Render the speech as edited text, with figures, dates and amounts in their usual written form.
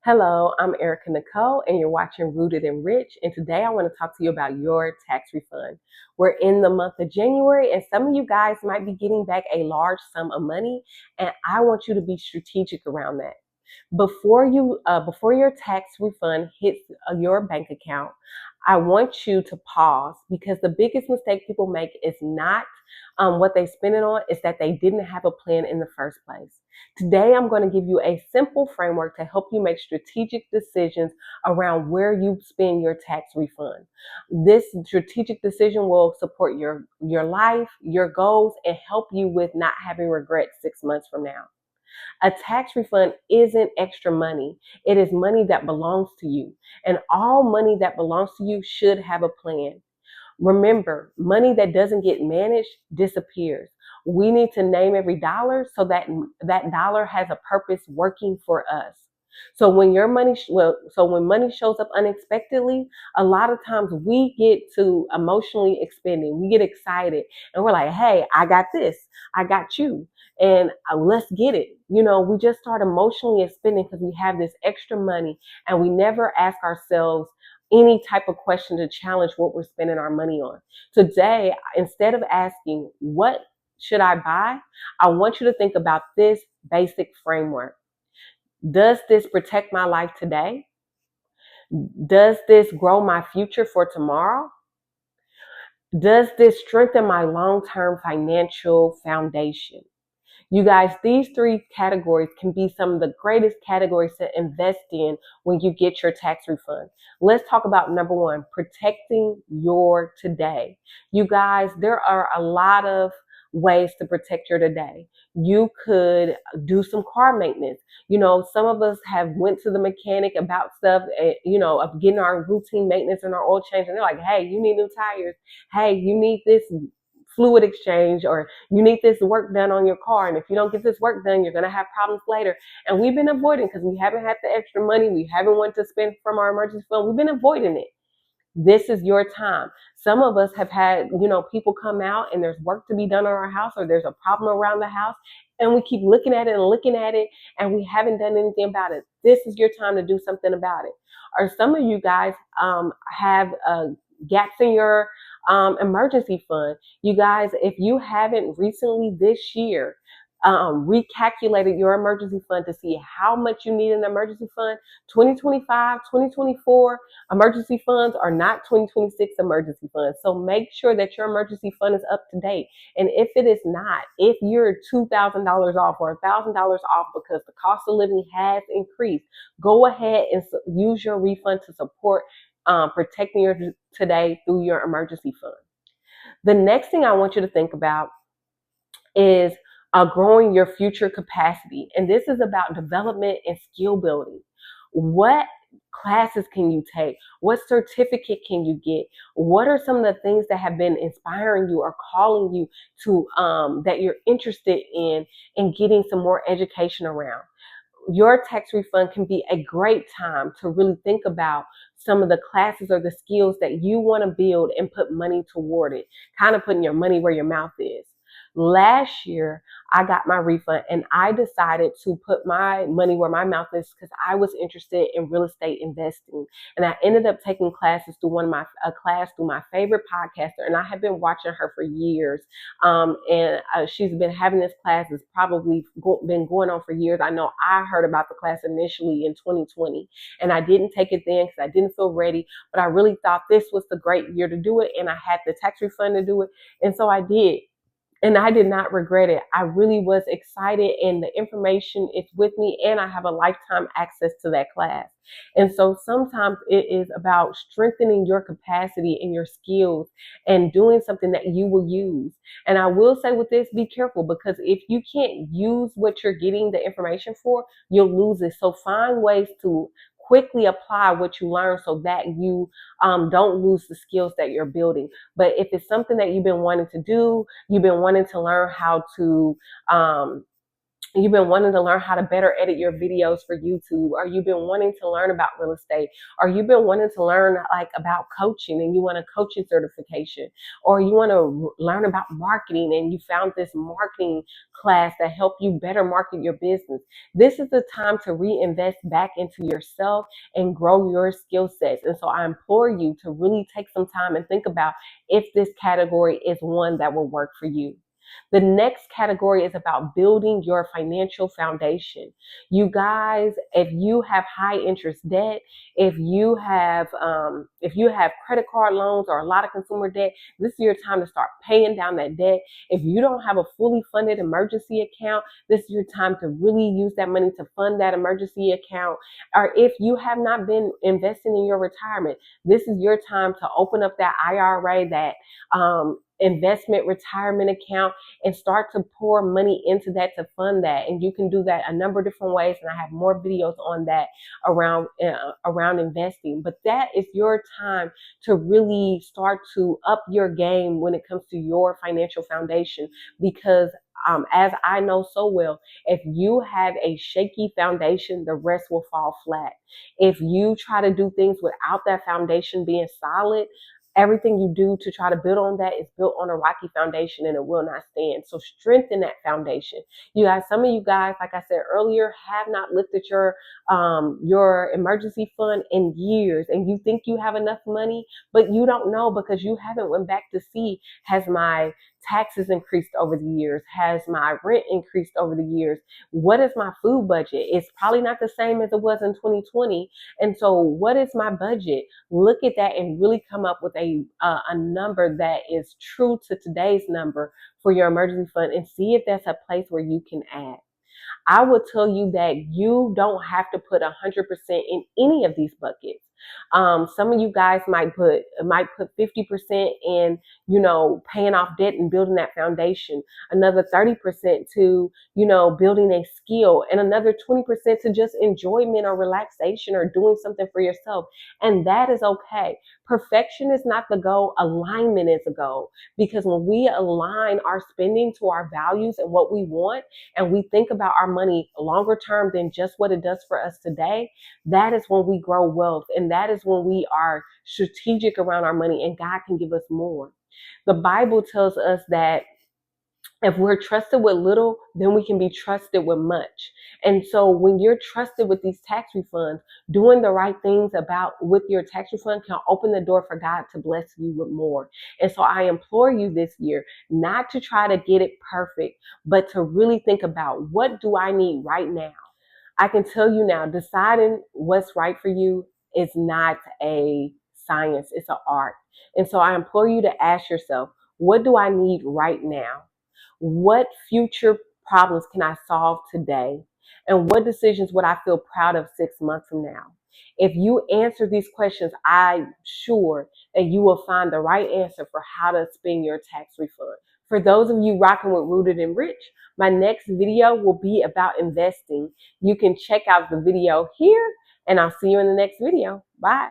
Hello, I'm Erica Nicole, and you're watching Rooted and Rich. And today I want to talk to you about your tax refund. We're in the month of January, and some of you guys might be getting back a large sum of money, and I want you to be strategic around that. Before your tax refund hits your bank account, I want you to pause because the biggest mistake people make is not what they spend it on, is that they didn't have a plan in the first place. Today, I'm going to give you a simple framework to help you make strategic decisions around where you spend your tax refund. This strategic decision will support your life, your goals, and help you with not having regrets 6 months from now. A tax refund isn't extra money. It is money that belongs to you. And all money that belongs to you should have a plan. Remember, money that doesn't get managed disappears. We need to name every dollar so that that dollar has a purpose working for us. So when money shows up unexpectedly, a lot of times we get to emotionally expending. We get excited and we're like, "Hey, I got this. I got you." And let's get it. We just start emotionally expending because we have this extra money and we never ask ourselves any type of question to challenge what we're spending our money on. Today, instead of asking, what should I buy? I want you to think about this basic framework. Does this protect my life today? Does this grow my future for tomorrow? Does this strengthen my long term financial foundation? You guys, these three categories can be some of the greatest categories to invest in when you get your tax refund. Let's talk about number one, protecting your today. You guys, there are a lot of ways to protect your today. You could do some car maintenance. Some of us have went to the mechanic about stuff, of getting our routine maintenance and our oil change. And they're like, hey, you need new tires. Hey, you need this fluid exchange, or you need this work done on your car. And if you don't get this work done, you're going to have problems later. And we've been avoiding because we haven't had the extra money. We haven't wanted to spend from our emergency fund. We've been avoiding it. This is your time. Some of us have had, people come out and there's work to be done on our house, or there's a problem around the house, and we keep looking at it and looking at it, and we haven't done anything about it. This is your time to do something about it. Or some of you guys have gaps in your emergency fund. You guys, if you haven't recently this year recalculated your emergency fund to see how much you need in an emergency fund, 2025, 2024 emergency funds are not 2026 emergency funds. So make sure that your emergency fund is up to date. And if it is not, if you're $2,000 off or $1,000 off because the cost of living has increased, go ahead and use your refund to support protecting your today through your emergency fund. The next thing I want you to think about is growing your future capacity. And this is about development and skill building. What classes can you take? What certificate can you get? What are some of the things that have been inspiring you or calling you to that you're interested in getting some more education around? Your tax refund can be a great time to really think about some of the classes or the skills that you want to build and put money toward it, kind of putting your money where your mouth is. Last year, I got my refund and I decided to put my money where my mouth is because I was interested in real estate investing. And I ended up taking classes through a class through my favorite podcaster, and I have been watching her for years. And she's been having this class. It's probably been going on for years. I know I heard about the class initially in 2020, and I didn't take it then because I didn't feel ready. But I really thought this was the great year to do it, and I had the tax refund to do it, and so I did. And I did not regret it. I really was excited, and the information is with me, and I have a lifetime access to that class. And so sometimes it is about strengthening your capacity and your skills and doing something that you will use. And I will say with this, be careful, because if you can't use what you're getting the information for, you'll lose it. So find ways to quickly apply what you learn so that you don't lose the skills that you're building. But if it's something that you've been wanting to do, you've been wanting to learn how to You've been wanting to learn how to better edit your videos for YouTube, or you've been wanting to learn about real estate, or you've been wanting to learn like about coaching and you want a coaching certification, or you want to learn about marketing and you found this marketing class that help you better market your business. This is the time to reinvest back into yourself and grow your skill sets. And so I implore you to really take some time and think about if this category is one that will work for you. The next category is about building your financial foundation. You guys, if you have high interest debt, if you have credit card loans or a lot of consumer debt, this is your time to start paying down that debt. If you don't have a fully funded emergency account, this is your time to really use that money to fund that emergency account. Or if you have not been investing in your retirement, this is your time to open up that IRA, that investment retirement account, and start to pour money into that to fund that. And you can do that a number of different ways, and I have more videos on that around investing. But that is your time to really start to up your game when it comes to your financial foundation, because as I know so well, if you have a shaky foundation, the rest will fall flat. If you try to do things without that foundation being solid, everything you do to try to build on that is built on a rocky foundation and it will not stand. So strengthen that foundation. You guys, some of you guys, like I said earlier, have not looked at your emergency fund in years, and you think you have enough money, but you don't know because you haven't went back to see, has my taxes increased over the years? Has my rent increased over the years? What is my food budget? It's probably not the same as it was in 2020. And so what is my budget? Look at that and really come up with a number that is true to today's number for your emergency fund, and see if that's a place where you can add. I will tell you that you don't have to put 100% in any of these buckets. Some of you guys might put 50% in, paying off debt and building that foundation. Another 30% to, building a skill, and another 20% to just enjoyment or relaxation or doing something for yourself. And that is okay. Perfection is not the goal. Alignment is the goal. Because when we align our spending to our values and what we want, and we think about our money longer term than just what it does for us today, that is when we grow wealth. And that is when we are strategic around our money and God can give us more. The Bible tells us that if we're trusted with little, then we can be trusted with much. And so when you're trusted with these tax refunds, doing the right things with your tax refund can open the door for God to bless you with more. And so I implore you this year not to try to get it perfect, but to really think about, what do I need right now? I can tell you now, deciding what's right for you is not a science, it's an art. And so I implore you to ask yourself, what do I need right now? What future problems can I solve today? And what decisions would I feel proud of 6 months from now? If you answer these questions, I'm sure that you will find the right answer for how to spend your tax refund. For those of you rocking with Rooted and Rich, my next video will be about investing. You can check out the video here, and I'll see you in the next video. Bye.